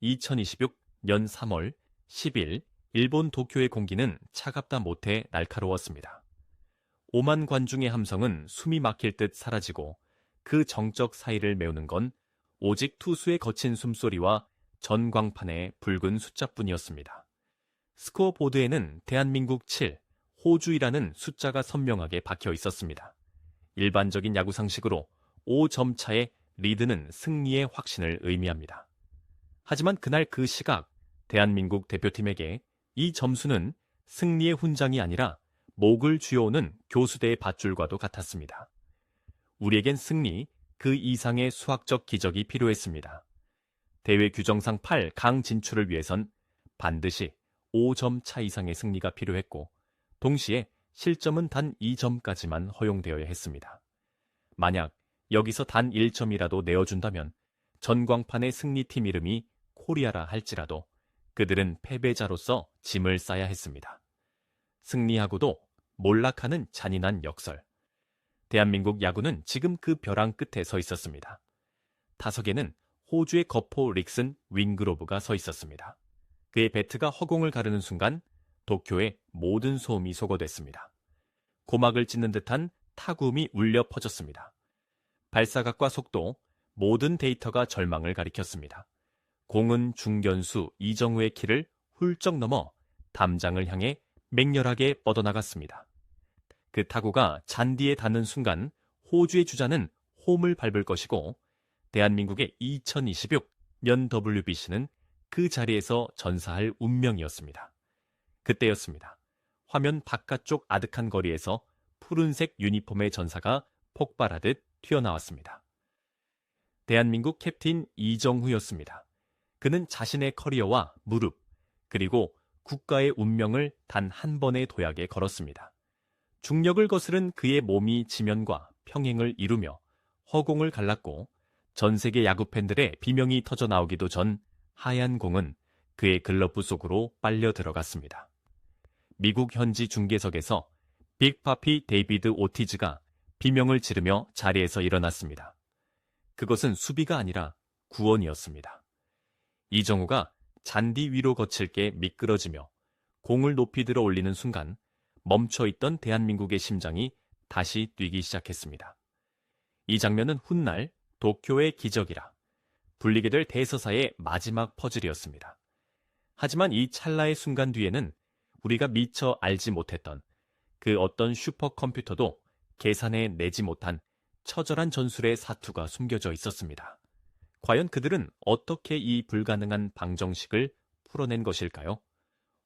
2026년 3월 10일 일본 도쿄의 공기는 차갑다 못해 날카로웠습니다. 5만 관중의 함성은 숨이 막힐 듯 사라지고 그 정적 사이를 메우는 건 오직 투수의 거친 숨소리와 전광판의 붉은 숫자뿐이었습니다. 스코어보드에는 대한민국 7, 호주이라는 숫자가 선명하게 박혀 있었습니다. 일반적인 야구 상식으로 5점 차의 리드는 승리의 확신을 의미합니다. 하지만 그날 그 시각, 대한민국 대표팀에게 이 점수는 승리의 훈장이 아니라 목을 쥐어오는 교수대의 밧줄과도 같았습니다. 우리에겐 승리, 그 이상의 수학적 기적이 필요했습니다. 대회 규정상 8강 진출을 위해선 반드시 5점 차 이상의 승리가 필요했고, 동시에 실점은 단 2점까지만 허용되어야 했습니다. 만약 여기서 단 1점이라도 내어준다면 전광판의 승리팀 이름이 코리아라 할지라도 그들은 패배자로서 짐을 싸야 했습니다. 승리하고도 몰락하는 잔인한 역설. 대한민국 야구는 지금 그 벼랑 끝에 서 있었습니다. 타석에는 호주의 거포 릭슨 윙그로브가 서 있었습니다. 그의 배트가 허공을 가르는 순간 도쿄의 모든 소음이 소거됐습니다. 고막을 찢는 듯한 타구음이 울려 퍼졌습니다. 발사각과 속도, 모든 데이터가 절망을 가리켰습니다. 공은 중견수 이정우의 키를 훌쩍 넘어 담장을 향해 맹렬하게 뻗어나갔습니다. 그 타구가 잔디에 닿는 순간 호주의 주자는 홈을 밟을 것이고, 대한민국의 2026년 WBC는 그 자리에서 전사할 운명이었습니다. 그때였습니다. 화면 바깥쪽 아득한 거리에서 푸른색 유니폼의 전사가 폭발하듯 튀어나왔습니다. 대한민국 캡틴 이정후였습니다. 그는 자신의 커리어와 무릎, 그리고 국가의 운명을 단 한 번의 도약에 걸었습니다. 중력을 거스른 그의 몸이 지면과 평행을 이루며 허공을 갈랐고, 전 세계 야구 팬들의 비명이 터져 나오기도 전 하얀 공은 그의 글러브 속으로 빨려 들어갔습니다. 미국 현지 중계석에서 빅파피 데이비드 오티즈가 비명을 지르며 자리에서 일어났습니다. 그것은 수비가 아니라 구원이었습니다. 이정우가 잔디 위로 거칠게 미끄러지며 공을 높이 들어 올리는 순간 멈춰있던 대한민국의 심장이 다시 뛰기 시작했습니다. 이 장면은 훗날 도쿄의 기적이라 불리게 될 대서사의 마지막 퍼즐이었습니다. 하지만 이 찰나의 순간 뒤에는 우리가 미처 알지 못했던 그 어떤 슈퍼컴퓨터도 계산해 내지 못한 처절한 전술의 사투가 숨겨져 있었습니다. 과연 그들은 어떻게 이 불가능한 방정식을 풀어낸 것일까요?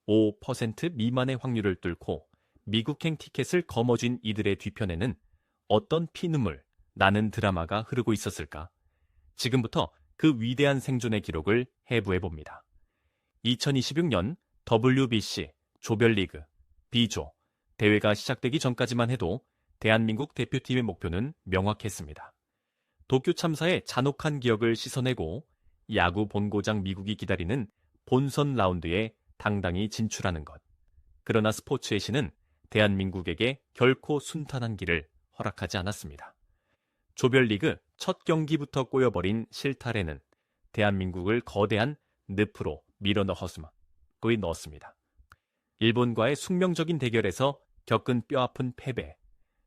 5% 미만의 확률을 뚫고 미국행 티켓을 거머쥔 이들의 뒤편에는 어떤 피눈물 나는 드라마가 흐르고 있었을까? 지금부터 그 위대한 생존의 기록을 해부해봅니다. 2026년 WBC 조별리그 B조 대회가 시작되기 전까지만 해도 대한민국 대표팀의 목표는 명확했습니다. 도쿄 참사의 잔혹한 기억을 씻어내고 야구 본고장 미국이 기다리는 본선 라운드에 당당히 진출하는 것. 그러나 스포츠의 신은 대한민국에게 결코 순탄한 길을 허락하지 않았습니다. 조별리그 첫 경기부터 꼬여버린 실타래는 대한민국을 거대한 늪으로 넣었습니다. 일본과의 숙명적인 대결에서 겪은 뼈아픈 패배,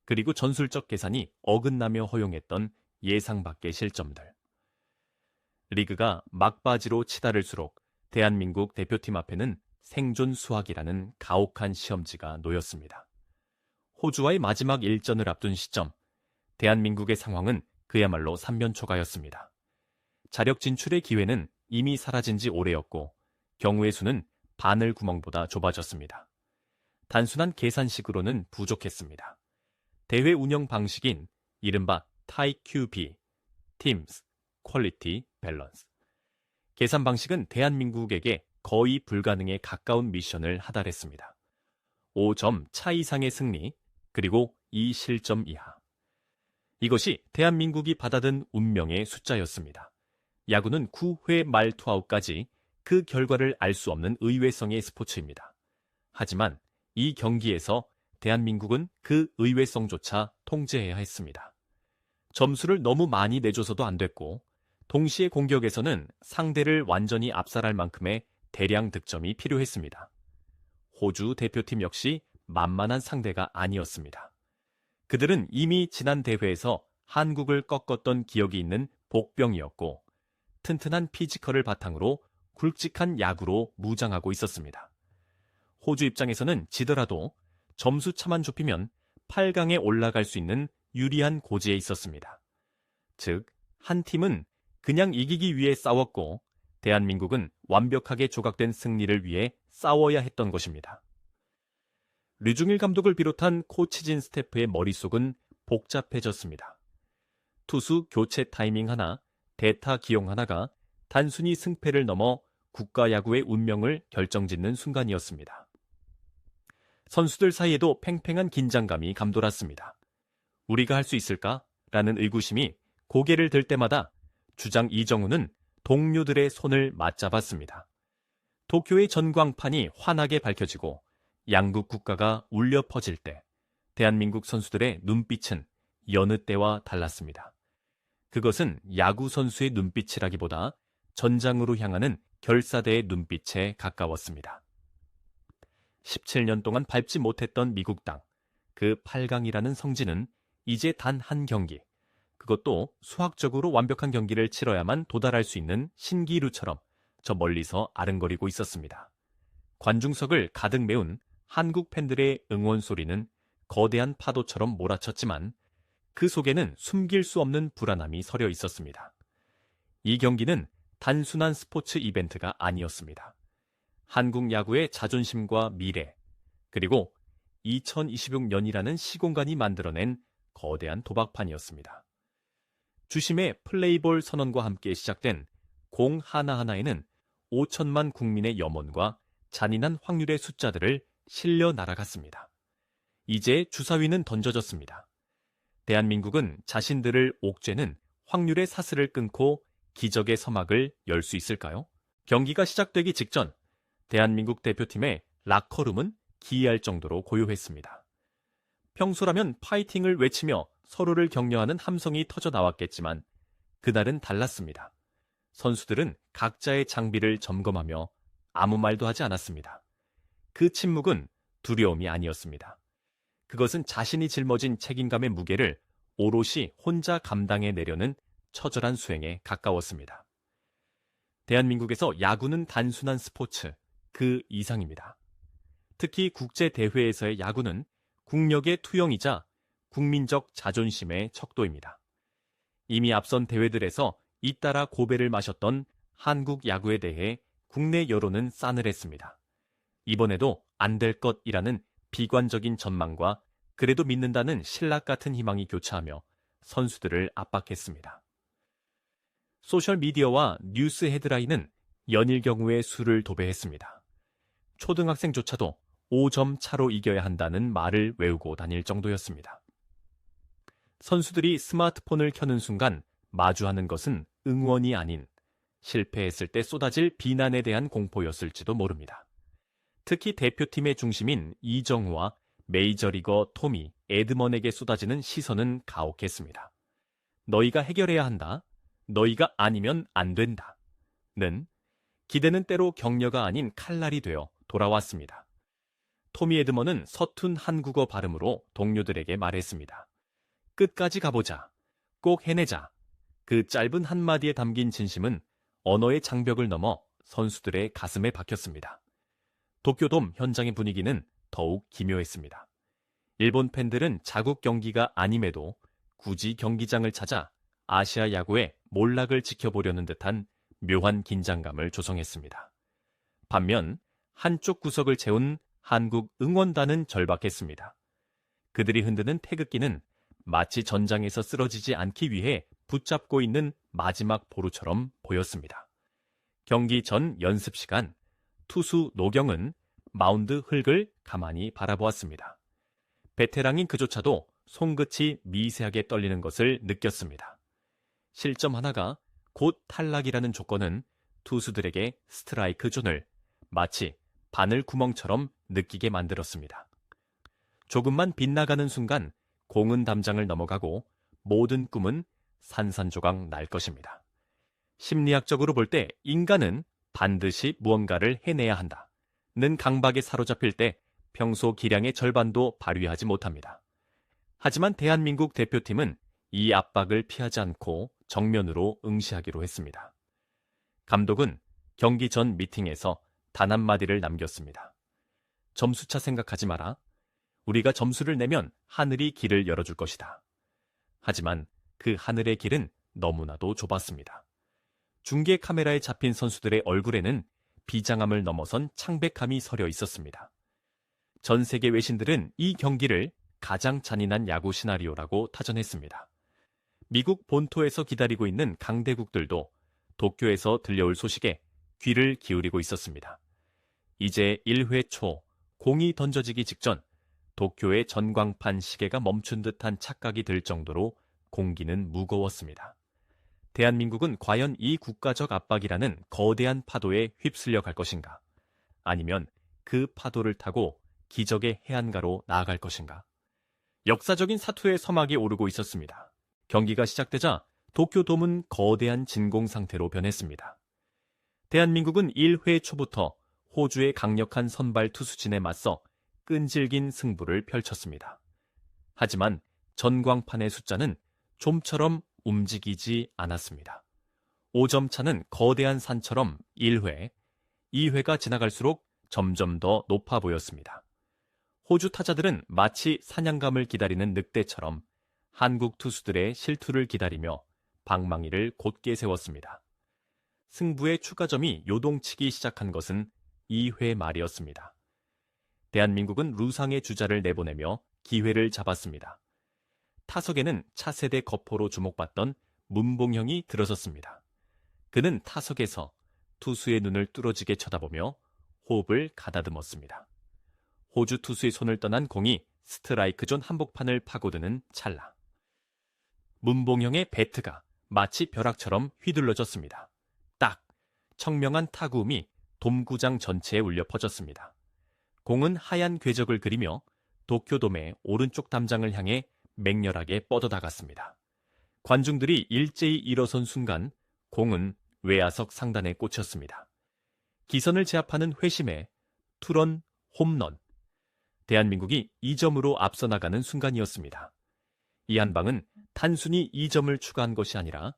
그리고 전술적 계산이 어긋나며 허용했던 예상 밖의 실점들. 리그가 막바지로 치달을수록 대한민국 대표팀 앞에는 생존 수학이라는 가혹한 시험지가 놓였습니다. 호주와의 마지막 일전을 앞둔 시점, 대한민국의 상황은 그야말로 삼면초가였습니다. 자력 진출의 기회는 이미 사라진 지 오래였고, 경우의 수는 바늘구멍보다 좁아졌습니다. 단순한 계산식으로는 부족했습니다. 대회 운영 방식인 이른바 TIQB, Teams, Quality, Balance. 계산 방식은 대한민국에게 거의 불가능에 가까운 미션을 하달했습니다. 5점 차 이상의 승리, 그리고 2실점 이하. 이것이 대한민국이 받아든 운명의 숫자였습니다. 야구는 9회 말 투아웃까지 그 결과를 알 수 없는 의외성의 스포츠입니다. 하지만 이 경기에서 대한민국은 그 의외성조차 통제해야 했습니다. 점수를 너무 많이 내줘서도 안 됐고, 동시에 공격에서는 상대를 완전히 압살할 만큼의 대량 득점이 필요했습니다. 호주 대표팀 역시 만만한 상대가 아니었습니다. 그들은 이미 지난 대회에서 한국을 꺾었던 기억이 있는 복병이었고 튼튼한 피지컬을 바탕으로 굵직한 야구로 무장하고 있었습니다. 호주 입장에서는 지더라도 점수 차만 좁히면 8강에 올라갈 수 있는 유리한 고지에 있었습니다. 즉, 한 팀은 그냥 이기기 위해 싸웠고 대한민국은 완벽하게 조각된 승리를 위해 싸워야 했던 것입니다. 류중일 감독을 비롯한 코치진 스태프의 머릿속은 복잡해졌습니다. 투수 교체 타이밍 하나, 대타 기용 하나가 단순히 승패를 넘어 국가야구의 운명을 결정짓는 순간이었습니다. 선수들 사이에도 팽팽한 긴장감이 감돌았습니다. 우리가 할 수 있을까? 라는 의구심이 고개를 들 때마다 주장 이정우는 동료들의 손을 맞잡았습니다. 도쿄의 전광판이 환하게 밝혀지고 양국 국가가 울려 퍼질 때 대한민국 선수들의 눈빛은 여느 때와 달랐습니다. 그것은 야구 선수의 눈빛이라기보다 전장으로 향하는 결사대의 눈빛에 가까웠습니다. 17년 동안 밟지 못했던 미국 땅, 그 8강이라는 성지는 이제 단 한 경기, 그것도 수학적으로 완벽한 경기를 치러야만 도달할 수 있는 신기루처럼 저 멀리서 아른거리고 있었습니다. 관중석을 가득 메운 한국 팬들의 응원 소리는 거대한 파도처럼 몰아쳤지만 그 속에는 숨길 수 없는 불안함이 서려 있었습니다. 이 경기는 단순한 스포츠 이벤트가 아니었습니다. 한국 야구의 자존심과 미래, 그리고 2026년이라는 시공간이 만들어낸 거대한 도박판이었습니다. 주심의 플레이볼 선언과 함께 시작된 공 하나하나에는 5천만 국민의 염원과 잔인한 확률의 숫자들을 실려 날아갔습니다. 이제 주사위는 던져졌습니다. 대한민국은 자신들을 옥죄는 확률의 사슬을 끊고 기적의 서막을 열 수 있을까요? 경기가 시작되기 직전 대한민국 대표팀의 라커룸은 기이할 정도로 고요했습니다. 평소라면 파이팅을 외치며 서로를 격려하는 함성이 터져 나왔겠지만 그날은 달랐습니다. 선수들은 각자의 장비를 점검하며 아무 말도 하지 않았습니다. 그 침묵은 두려움이 아니었습니다. 그것은 자신이 짊어진 책임감의 무게를 오롯이 혼자 감당해 내려는 처절한 수행에 가까웠습니다. 대한민국에서 야구는 단순한 스포츠, 그 이상입니다. 특히 국제대회에서의 야구는 국력의 투영이자 국민적 자존심의 척도입니다. 이미 앞선 대회들에서 잇따라 고배를 마셨던 한국 야구에 대해 국내 여론은 싸늘했습니다. 이번에도 안 될 것이라는 비관적인 전망과 그래도 믿는다는 신락 같은 희망이 교차하며 선수들을 압박했습니다. 소셜미디어와 뉴스 헤드라인은 연일 경우의 수를 도배했습니다. 초등학생조차도 5점 차로 이겨야 한다는 말을 외우고 다닐 정도였습니다. 선수들이 스마트폰을 켜는 순간 마주하는 것은 응원이 아닌 실패했을 때 쏟아질 비난에 대한 공포였을지도 모릅니다. 특히 대표팀의 중심인 이정우와 메이저리거 토미, 에드먼에게 쏟아지는 시선은 가혹했습니다. 너희가 해결해야 한다. 너희가 아니면 안 된다. 는 기대는 때로 격려가 아닌 칼날이 되어 돌아왔습니다. 토미 에드먼은 서툰 한국어 발음으로 동료들에게 말했습니다. 끝까지 가보자. 꼭 해내자. 그 짧은 한마디에 담긴 진심은 언어의 장벽을 넘어 선수들의 가슴에 박혔습니다. 도쿄돔 현장의 분위기는 더욱 기묘했습니다. 일본 팬들은 자국 경기가 아님에도 굳이 경기장을 찾아 아시아 야구의 몰락을 지켜보려는 듯한 묘한 긴장감을 조성했습니다. 반면 한쪽 구석을 채운 한국 응원단은 절박했습니다. 그들이 흔드는 태극기는 마치 전장에서 쓰러지지 않기 위해 붙잡고 있는 마지막 보루처럼 보였습니다. 경기 전 연습 시간, 투수 노경은 마운드 흙을 가만히 바라보았습니다. 베테랑인 그조차도 손끝이 미세하게 떨리는 것을 느꼈습니다. 실점 하나가 곧 탈락이라는 조건은 투수들에게 스트라이크 존을 마치 바늘 구멍처럼 느끼게 만들었습니다. 조금만 빗나가는 순간 공은 담장을 넘어가고 모든 꿈은 산산조각 날 것입니다. 심리학적으로 볼 때 인간은 반드시 무언가를 해내야 한다는 강박에 사로잡힐 때 평소 기량의 절반도 발휘하지 못합니다. 하지만 대한민국 대표팀은 이 압박을 피하지 않고 정면으로 응시하기로 했습니다. 감독은 경기 전 미팅에서 단 한마디를 남겼습니다. 점수차 생각하지 마라. 우리가 점수를 내면 하늘이 길을 열어줄 것이다. 하지만 그 하늘의 길은 너무나도 좁았습니다. 중계 카메라에 잡힌 선수들의 얼굴에는 비장함을 넘어선 창백함이 서려 있었습니다. 전 세계 외신들은 이 경기를 가장 잔인한 야구 시나리오라고 타전했습니다. 미국 본토에서 기다리고 있는 강대국들도 도쿄에서 들려올 소식에 귀를 기울이고 있었습니다. 이제 1회 초 공이 던져지기 직전 도쿄의 전광판 시계가 멈춘 듯한 착각이 들 정도로 공기는 무거웠습니다. 대한민국은 과연 이 국가적 압박이라는 거대한 파도에 휩쓸려 갈 것인가? 아니면 그 파도를 타고 기적의 해안가로 나아갈 것인가? 역사적인 사투의 서막이 오르고 있었습니다. 경기가 시작되자 도쿄돔은 거대한 진공 상태로 변했습니다. 대한민국은 1회 초부터 호주의 강력한 선발 투수진에 맞서 끈질긴 승부를 펼쳤습니다. 하지만 전광판의 숫자는 좀처럼 움직이지 않았습니다. 5점 차는 거대한 산처럼 1회, 2회가 지나갈수록 점점 더 높아 보였습니다. 호주 타자들은 마치 사냥감을 기다리는 늑대처럼 한국 투수들의 실투를 기다리며 방망이를 곧게 세웠습니다. 승부의 추가점이 요동치기 시작한 것은 2회 말이었습니다. 대한민국은 루상의 주자를 내보내며 기회를 잡았습니다. 타석에는 차세대 거포로 주목받던 문봉형이 들어섰습니다. 그는 타석에서 투수의 눈을 뚫어지게 쳐다보며 호흡을 가다듬었습니다. 호주 투수의 손을 떠난 공이 스트라이크 존 한복판을 파고드는 찰나. 문봉형의 배트가 마치 벼락처럼 휘둘러졌습니다. 딱! 청명한 타구음이 돔구장 전체에 울려 퍼졌습니다. 공은 하얀 궤적을 그리며 도쿄돔의 오른쪽 담장을 향해 맹렬하게 뻗어나갔습니다. 관중들이 일제히 일어선 순간 공은 외야석 상단에 꽂혔습니다. 기선을 제압하는 회심에 투런 홈런. 대한민국이 2점으로 앞서 나가는 순간이었습니다. 이 한 방은 단순히 2점을 추가한 것이 아니라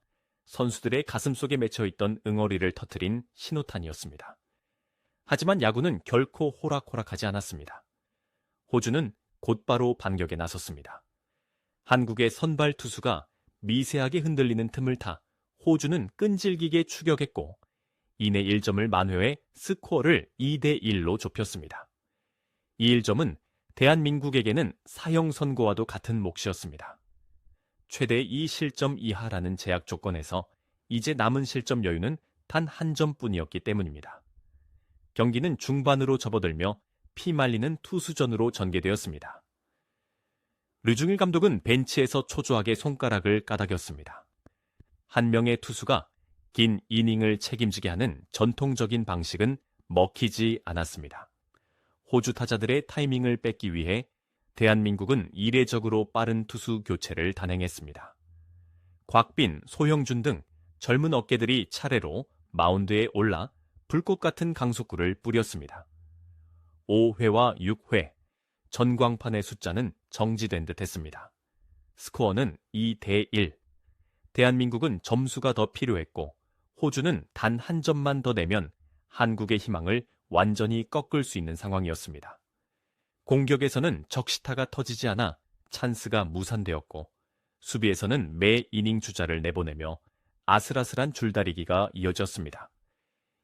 선수들의 가슴속에 맺혀있던 응어리를 터뜨린 신호탄이었습니다. 하지만 야구는 결코 호락호락하지 않았습니다. 호주는 곧바로 반격에 나섰습니다. 한국의 선발 투수가 미세하게 흔들리는 틈을 타 호주는 끈질기게 추격했고 이내 1점을 만회해 스코어를 2대1로 좁혔습니다. 이 1점은 대한민국에게는 사형 선고와도 같은 몫이었습니다. 최대 2실점 이하라는 제약 조건에서 이제 남은 실점 여유는 단 한 점뿐이었기 때문입니다. 경기는 중반으로 접어들며 피말리는 투수전으로 전개되었습니다. 류중일 감독은 벤치에서 초조하게 손가락을 까닥였습니다. 한 명의 투수가 긴 이닝을 책임지게 하는 전통적인 방식은 먹히지 않았습니다. 호주 타자들의 타이밍을 뺏기 위해 대한민국은 이례적으로 빠른 투수 교체를 단행했습니다. 곽빈, 소형준 등 젊은 어깨들이 차례로 마운드에 올라 불꽃 같은 강속구를 뿌렸습니다. 5회와 6회, 전광판의 숫자는 정지된 듯 했습니다. 스코어는 2대1. 대한민국은 점수가 더 필요했고 호주는 단 한 점만 더 내면 한국의 희망을 완전히 꺾을 수 있는 상황이었습니다. 공격에서는 적시타가 터지지 않아 찬스가 무산되었고 수비에서는 매 이닝 주자를 내보내며 아슬아슬한 줄다리기가 이어졌습니다.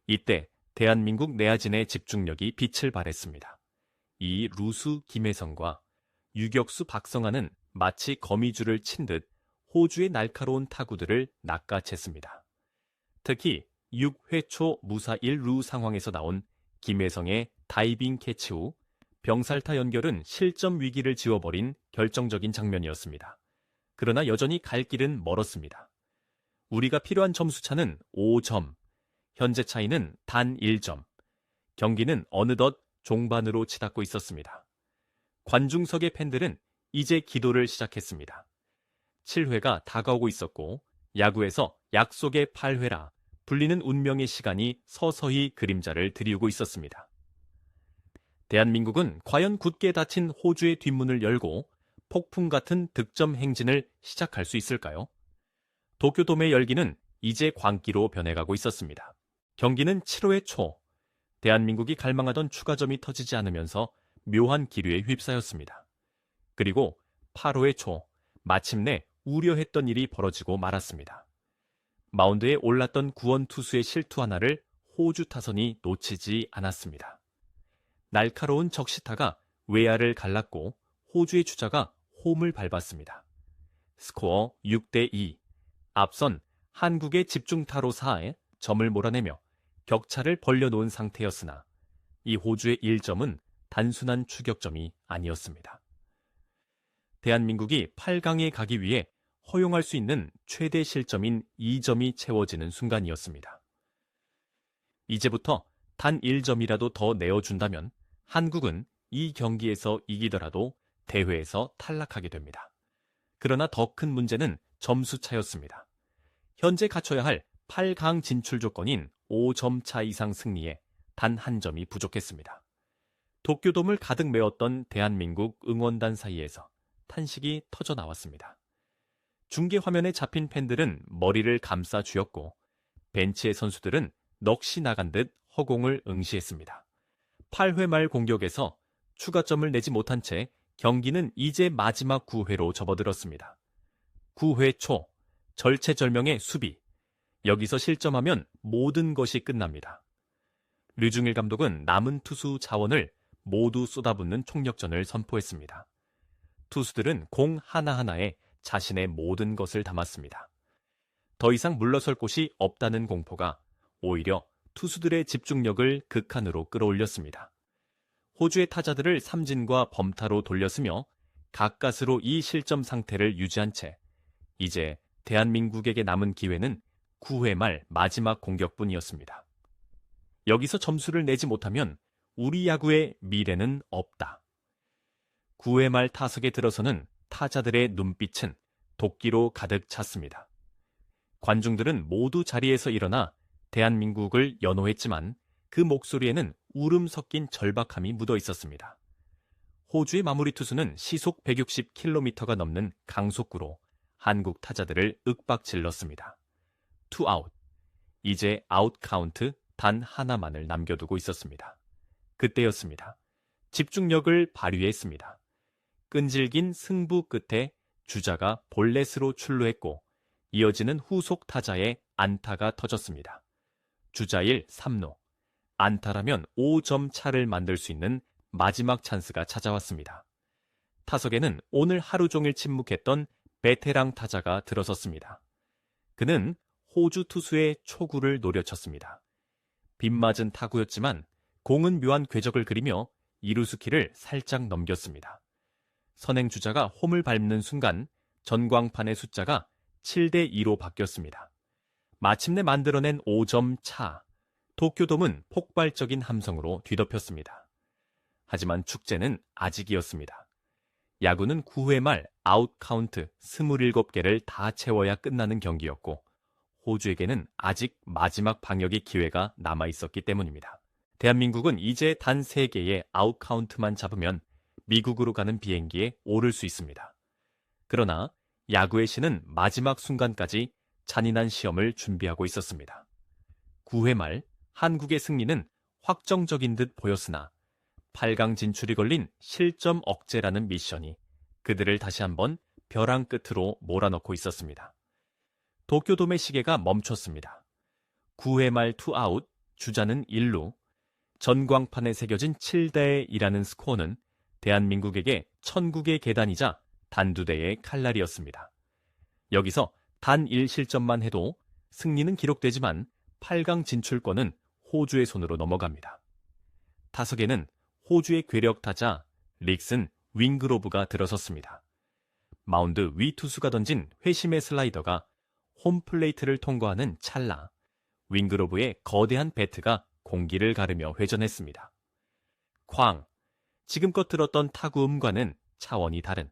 이때 대한민국 내야진의 집중력이 빛을 발했습니다. 이 루수 김혜성과 유격수 박성환은 마치 거미줄을 친 듯 호주의 날카로운 타구들을 낚아챘습니다. 특히 6회 초 무사 1루 상황에서 나온 김혜성의 다이빙 캐치 후 병살타 연결은 실점 위기를 지워버린 결정적인 장면이었습니다. 그러나 여전히 갈 길은 멀었습니다. 우리가 필요한 점수차는 5점, 현재 차이는 단 1점. 경기는 어느덧 종반으로 치닫고 있었습니다. 관중석의 팬들은 이제 기도를 시작했습니다. 7회가 다가오고 있었고 야구에서 약속의 8회라 불리는 운명의 시간이 서서히 그림자를 들이우고 있었습니다. 대한민국은 과연 굳게 닫힌 호주의 뒷문을 열고 폭풍 같은 득점 행진을 시작할 수 있을까요? 도쿄돔의 열기는 이제 광기로 변해가고 있었습니다. 경기는 7회의 초, 대한민국이 갈망하던 추가점이 터지지 않으면서 묘한 기류에 휩싸였습니다. 그리고 8회의 초, 마침내 우려했던 일이 벌어지고 말았습니다. 마운드에 올랐던 구원 투수의 실투 하나를 호주 타선이 놓치지 않았습니다. 날카로운 적시타가 외야를 갈랐고 호주의 주자가 홈을 밟았습니다. 스코어 6대2, 앞선 한국의 집중타로 4에 점을 몰아내며 격차를 벌려놓은 상태였으나 이 호주의 1점은 단순한 추격점이 아니었습니다. 대한민국이 8강에 가기 위해 허용할 수 있는 최대 실점인 2점이 채워지는 순간이었습니다. 이제부터 단 1점이라도 더 내어준다면 한국은 이 경기에서 이기더라도 대회에서 탈락하게 됩니다. 그러나 더 큰 문제는 점수 차였습니다. 현재 갖춰야 할 8강 진출 조건인 5점 차 이상 승리에 단 한 점이 부족했습니다. 도쿄돔을 가득 메웠던 대한민국 응원단 사이에서 탄식이 터져 나왔습니다. 중계 화면에 잡힌 팬들은 머리를 감싸 쥐었고 벤치의 선수들은 넋이 나간 듯 허공을 응시했습니다. 8회 말 공격에서 추가점을 내지 못한 채 경기는 이제 마지막 9회로 접어들었습니다. 9회 초, 절체절명의 수비. 여기서 실점하면 모든 것이 끝납니다. 류중일 감독은 남은 투수 자원을 모두 쏟아붓는 총력전을 선포했습니다. 투수들은 공 하나하나에 자신의 모든 것을 담았습니다. 더 이상 물러설 곳이 없다는 공포가 오히려 투수들의 집중력을 극한으로 끌어올렸습니다. 호주의 타자들을 삼진과 범타로 돌렸으며 가까스로 이 실점 상태를 유지한 채 이제 대한민국에게 남은 기회는 9회 말 마지막 공격뿐이었습니다. 여기서 점수를 내지 못하면 우리 야구의 미래는 없다. 9회 말 타석에 들어서는 타자들의 눈빛은 도끼로 가득 찼습니다. 관중들은 모두 자리에서 일어나 대한민국을 연호했지만 그 목소리에는 울음 섞인 절박함이 묻어 있었습니다. 호주의 마무리 투수는 시속 160km가 넘는 강속구로 한국 타자들을 윽박질렀습니다. 투아웃. 이제 아웃 카운트 단 하나만을 남겨두고 있었습니다. 그때였습니다. 집중력을 발휘했습니다. 끈질긴 승부 끝에 주자가 볼넷으로 출루했고 이어지는 후속 타자의 안타가 터졌습니다. 주자 1, 3루. 안타라면 5점 차를 만들 수 있는 마지막 찬스가 찾아왔습니다. 타석에는 오늘 하루 종일 침묵했던 베테랑 타자가 들어섰습니다. 그는 호주 투수의 초구를 노려쳤습니다. 빗맞은 타구였지만 공은 묘한 궤적을 그리며 이루스키를 살짝 넘겼습니다. 선행주자가 홈을 밟는 순간 전광판의 숫자가 7대2로 바뀌었습니다. 마침내 만들어낸 5점 차. 도쿄돔은 폭발적인 함성으로 뒤덮였습니다. 하지만 축제는 아직이었습니다. 야구는 9회 말 아웃 카운트 27개를 다 채워야 끝나는 경기였고 호주에게는 아직 마지막 방역의 기회가 남아있었기 때문입니다. 대한민국은 이제 단 3개의 아웃 카운트만 잡으면 미국으로 가는 비행기에 오를 수 있습니다. 그러나 야구의 신은 마지막 순간까지 잔인한 시험을 준비하고 있었습니다. 9회 말 한국의 승리는 확정적인 듯 보였으나 8강 진출이 걸린 실점 억제라는 미션이 그들을 다시 한번 벼랑 끝으로 몰아넣고 있었습니다. 도쿄돔의 시계가 멈췄습니다. 9회 말 투아웃, 주자는 1루, 전광판에 새겨진 7대1이라는 스코어는 대한민국에게 천국의 계단이자 단두대의 칼날이었습니다. 여기서 단 1실점만 해도 승리는 기록되지만 8강 진출권은 호주의 손으로 넘어갑니다. 타석에는 호주의 괴력 타자 릭슨 윙그로브가 들어섰습니다. 마운드 위 투수가 던진 회심의 슬라이더가 홈플레이트를 통과하는 찰나 윙그로브의 거대한 배트가 공기를 가르며 회전했습니다. 쾅! 지금껏 들었던 타구음과는 차원이 다른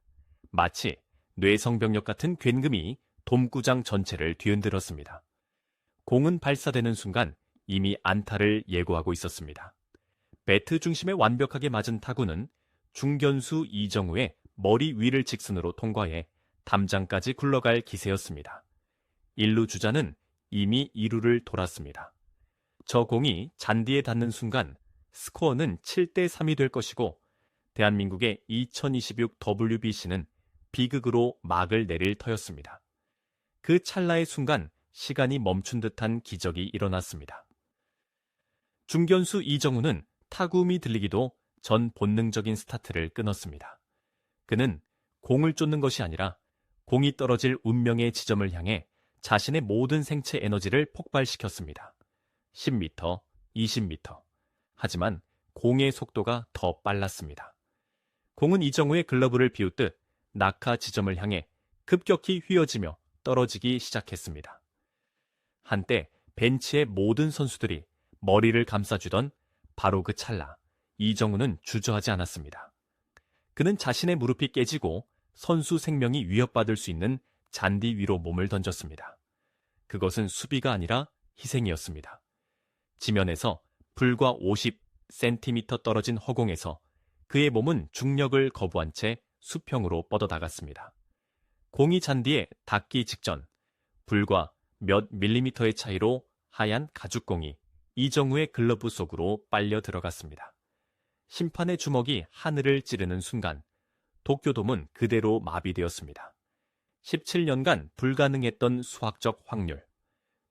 마치 뇌성병력 같은 굉금이 돔구장 전체를 뒤흔들었습니다. 공은 발사되는 순간 이미 안타를 예고하고 있었습니다. 배트 중심에 완벽하게 맞은 타구는 중견수 이정우의 머리 위를 직선으로 통과해 담장까지 굴러갈 기세였습니다. 1루 주자는 이미 2루를 돌았습니다. 저 공이 잔디에 닿는 순간 스코어는 7대3이 될 것이고 대한민국의 2026 WBC는 비극으로 막을 내릴 터였습니다. 그 찰나의 순간 시간이 멈춘 듯한 기적이 일어났습니다. 중견수 이정우는 타구음이 들리기도 전 본능적인 스타트를 끊었습니다. 그는 공을 쫓는 것이 아니라 공이 떨어질 운명의 지점을 향해 자신의 모든 생체 에너지를 폭발시켰습니다. 10m, 20m. 하지만 공의 속도가 더 빨랐습니다. 공은 이정우의 글러브를 비웃듯 낙하 지점을 향해 급격히 휘어지며 떨어지기 시작했습니다. 한때 벤치의 모든 선수들이 머리를 감싸주던 바로 그 찰나, 이정우는 주저하지 않았습니다. 그는 자신의 무릎이 깨지고 선수 생명이 위협받을 수 있는 잔디 위로 몸을 던졌습니다. 그것은 수비가 아니라 희생이었습니다. 지면에서 불과 50cm 떨어진 허공에서 그의 몸은 중력을 거부한 채 수평으로 뻗어나갔습니다. 공이 잔디에 닿기 직전 불과 몇 밀리미터의 차이로 하얀 가죽공이 이정우의 글러브 속으로 빨려 들어갔습니다. 심판의 주먹이 하늘을 찌르는 순간 도쿄돔은 그대로 마비되었습니다. 17년간 불가능했던 수학적 확률,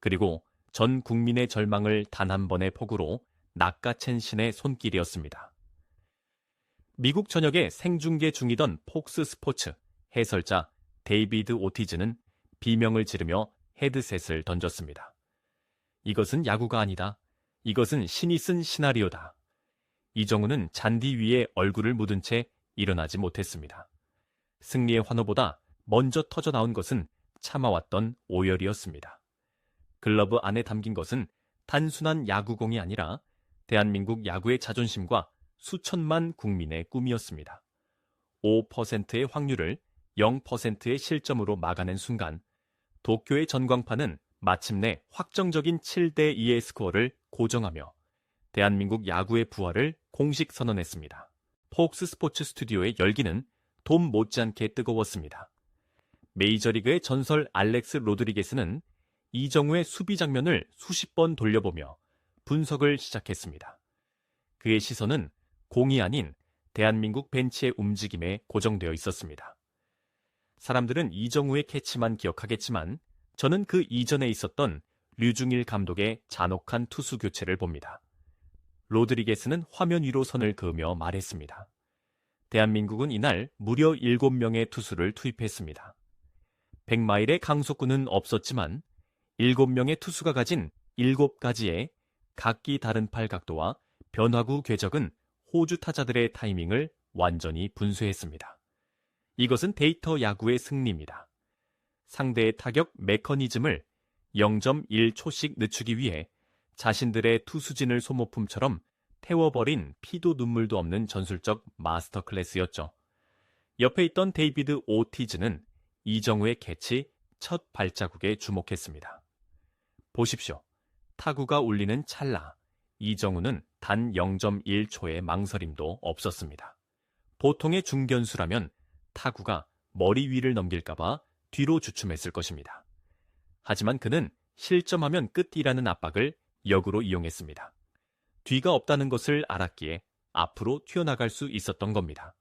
그리고 전 국민의 절망을 단 한 번의 폭우로 낚아챈 신의 손길이었습니다. 미국 전역에 생중계 중이던 폭스 스포츠 해설자 데이비드 오티즈는 비명을 지르며 헤드셋을 던졌습니다. 이것은 야구가 아니다. 이것은 신이 쓴 시나리오다. 이정우는 잔디 위에 얼굴을 묻은 채 일어나지 못했습니다. 승리의 환호보다 먼저 터져 나온 것은 참아왔던 오열이었습니다. 글러브 안에 담긴 것은 단순한 야구공이 아니라 대한민국 야구의 자존심과 수천만 국민의 꿈이었습니다. 5%의 확률을 0%의 실점으로 막아낸 순간 도쿄의 전광판은 마침내 확정적인 7대2의 스코어를 고정하며 대한민국 야구의 부활을 공식 선언했습니다. 폭스 스포츠 스튜디오의 열기는 돔 못지않게 뜨거웠습니다. 메이저리그의 전설 알렉스 로드리게스는 이정우의 수비 장면을 수십 번 돌려보며 분석을 시작했습니다. 그의 시선은 공이 아닌 대한민국 벤치의 움직임에 고정되어 있었습니다. 사람들은 이정우의 캐치만 기억하겠지만 저는 그 이전에 있었던 류중일 감독의 잔혹한 투수 교체를 봅니다. 로드리게스는 화면 위로 선을 그으며 말했습니다. 대한민국은 이날 무려 7명의 투수를 투입했습니다. 100마일의 강속구는 없었지만 7명의 투수가 가진 7가지의 각기 다른 팔 각도와 변화구 궤적은 호주 타자들의 타이밍을 완전히 분쇄했습니다. 이것은 데이터 야구의 승리입니다. 상대의 타격 메커니즘을 0.1초씩 늦추기 위해 자신들의 투수진을 소모품처럼 태워버린 피도 눈물도 없는 전술적 마스터 클래스였죠. 옆에 있던 데이비드 오티즈는 이정우의 캐치 첫 발자국에 주목했습니다. 보십시오. 타구가 울리는 찰나, 이정우는 단 0.1초의 망설임도 없었습니다. 보통의 중견수라면 타구가 머리 위를 넘길까봐 뒤로 주춤했을 것입니다. 하지만 그는 실점하면 끝이라는 압박을 역으로 이용했습니다. 뒤가 없다는 것을 알았기에 앞으로 튀어나갈 수 있었던 겁니다.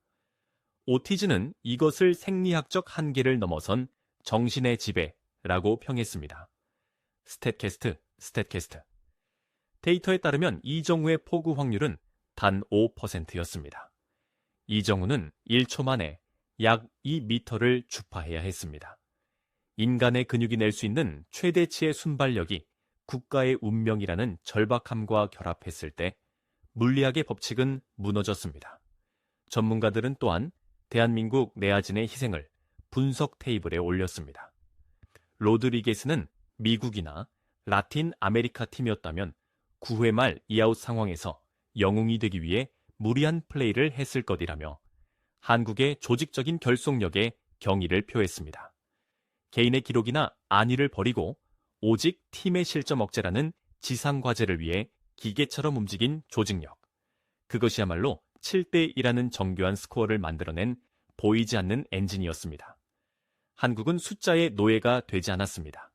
오티즈는 이것을 생리학적 한계를 넘어선 정신의 지배라고 평했습니다. 스탯캐스트. 데이터에 따르면 이정우의 포구 확률은 단 5%였습니다. 이정우는 1초 만에 약 2m를 주파해야 했습니다. 인간의 근육이 낼 수 있는 최대치의 순발력이 국가의 운명이라는 절박함과 결합했을 때 물리학의 법칙은 무너졌습니다. 전문가들은 또한 대한민국 내야진의 희생을 분석 테이블에 올렸습니다. 로드리게스는 미국이나 라틴 아메리카 팀이었다면 9회 말 2아웃 상황에서 영웅이 되기 위해 무리한 플레이를 했을 것이라며 한국의 조직적인 결속력에 경의를 표했습니다. 개인의 기록이나 안위를 버리고 오직 팀의 실점 억제라는 지상과제를 위해 기계처럼 움직인 조직력. 그것이야말로 7대2라는 정교한 스코어를 만들어낸 보이지 않는 엔진이었습니다. 한국은 숫자의 노예가 되지 않았습니다.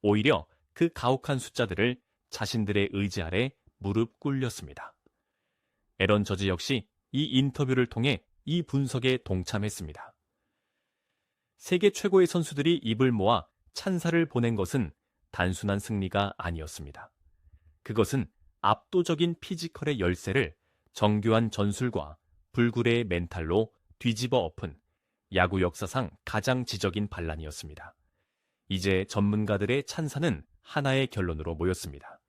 오히려 그 가혹한 숫자들을 자신들의 의지 아래 무릎 꿇렸습니다. 에런 저지 역시 이 인터뷰를 통해 이 분석에 동참했습니다. 세계 최고의 선수들이 입을 모아 찬사를 보낸 것은 단순한 승리가 아니었습니다. 그것은 압도적인 피지컬의 열세를 정교한 전술과 불굴의 멘탈로 뒤집어 엎은 야구 역사상 가장 지적인 반란이었습니다. 이제 전문가들의 찬사는 하나의 결론으로 모였습니다.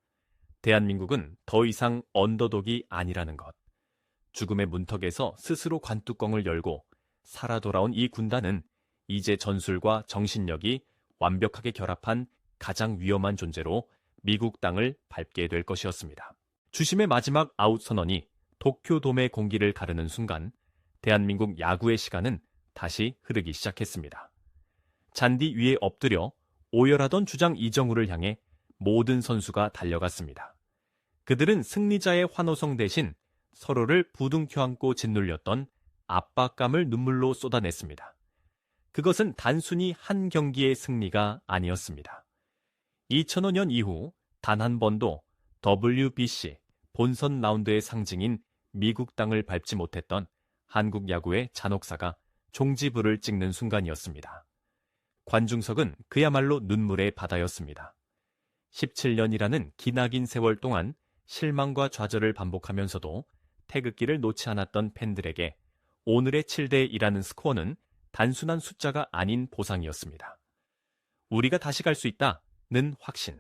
대한민국은 더 이상 언더독이 아니라는 것. 죽음의 문턱에서 스스로 관뚜껑을 열고 살아 돌아온 이 군단은 이제 전술과 정신력이 완벽하게 결합한 가장 위험한 존재로 미국 땅을 밟게 될 것이었습니다. 주심의 마지막 아웃 선언이 도쿄돔의 공기를 가르는 순간 대한민국 야구의 시간은 다시 흐르기 시작했습니다. 잔디 위에 엎드려 오열하던 주장 이정우를 향해 모든 선수가 달려갔습니다. 그들은 승리자의 환호성 대신 서로를 부둥켜 안고 짓눌렸던 압박감을 눈물로 쏟아냈습니다. 그것은 단순히 한 경기의 승리가 아니었습니다. 2005년 이후 단 한 번도 WBC 본선 라운드의 상징인 미국 땅을 밟지 못했던 한국 야구의 잔혹사가 종지부를 찍는 순간이었습니다. 관중석은 그야말로 눈물의 바다였습니다. 17년이라는 기나긴 세월 동안 실망과 좌절을 반복하면서도 태극기를 놓지 않았던 팬들에게 오늘의 7대2라는 스코어는 단순한 숫자가 아닌 보상이었습니다. 우리가 다시 갈 수 있다는 확신.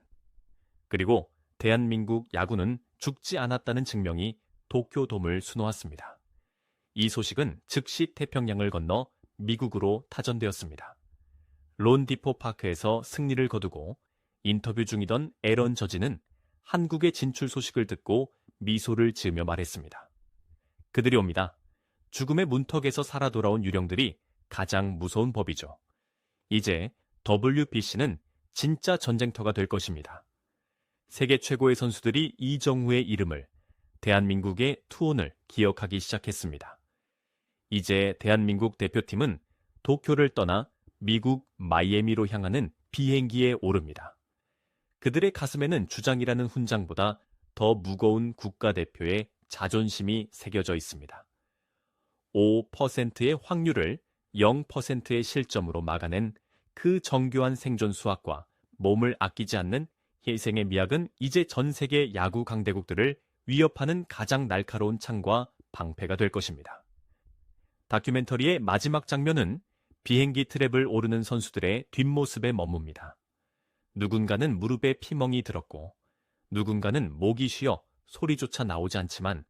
그리고 대한민국 야구는 죽지 않았다는 증명이 도쿄돔을 수놓았습니다. 이 소식은 즉시 태평양을 건너 미국으로 타전되었습니다. 론디포 파크에서 승리를 거두고 인터뷰 중이던 에런 저지는 한국의 진출 소식을 듣고 미소를 지으며 말했습니다. 그들이 옵니다. 죽음의 문턱에서 살아 돌아온 유령들이 가장 무서운 법이죠. 이제 WBC는 진짜 전쟁터가 될 것입니다. 세계 최고의 선수들이 이정후의 이름을, 대한민국의 투혼을 기억하기 시작했습니다. 이제 대한민국 대표팀은 도쿄를 떠나 미국 마이애미로 향하는 비행기에 오릅니다. 그들의 가슴에는 주장이라는 훈장보다 더 무거운 국가대표의 자존심이 새겨져 있습니다. 5%의 확률을 0%의 실점으로 막아낸 그 정교한 생존 수학과 몸을 아끼지 않는 희생의 미학은 이제 전 세계 야구 강대국들을 위협하는 가장 날카로운 창과 방패가 될 것입니다. 다큐멘터리의 마지막 장면은 비행기 트랩을 오르는 선수들의 뒷모습에 머뭅니다. 누군가는 무릎에 피멍이 들었고 누군가는 목이 쉬어 소리조차 나오지 않지만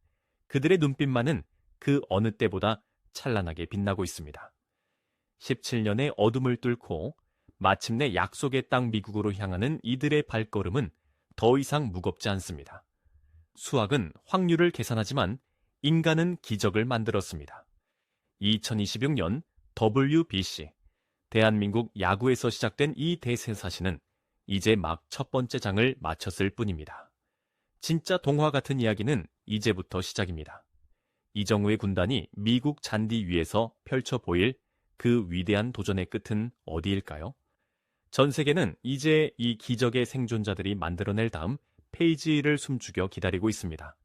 그들의 눈빛만은 그 어느 때보다 찬란하게 빛나고 있습니다. 17년의 어둠을 뚫고 마침내 약속의 땅 미국으로 향하는 이들의 발걸음은 더 이상 무겁지 않습니다. 수학은 확률을 계산하지만 인간은 기적을 만들었습니다. 2026년 WBC, 대한민국 야구에서 시작된 이 대세사시는 이제 막 첫 번째 장을 마쳤을 뿐입니다. 진짜 동화 같은 이야기는 이제부터 시작입니다. 이정우의 군단이 미국 잔디 위에서 펼쳐 보일 그 위대한 도전의 끝은 어디일까요? 전 세계는 이제 이 기적의 생존자들이 만들어낼 다음 페이지를 숨죽여 기다리고 있습니다.